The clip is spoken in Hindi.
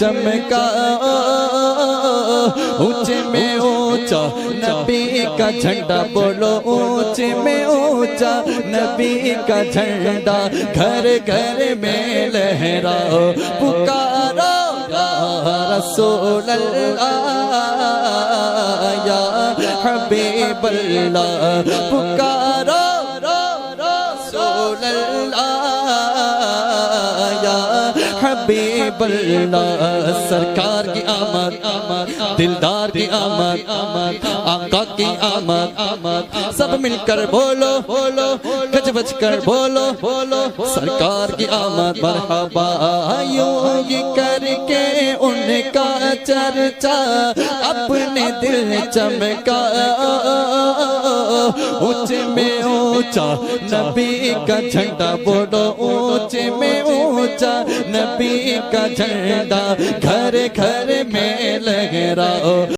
चमका, ऊंचे में ऊंचा नबी का झंडा, बोलो ऊंचे में ऊंचा नबी का झंडा, घर घर में लहराओ पुकारो या रसूल अल्लाह या हबीब अल्लाह, पुकारो रसूल अल्लाह या हबीब अल्लाह। सरकार की आमद, दिलदार की आमद, आका की आमद, सब मिलकर बोलो बोलो, गज बज कर बोलो बोलो, सरकार की आमद। मरहबा यूं ही करके उनका चर्चा अपने दिल चमका, ऊंचे में ऊंचा नबी का झंडा, बोलो ऊंचे में ऊंचा नबी का झंडा, घर घर में लहराओ।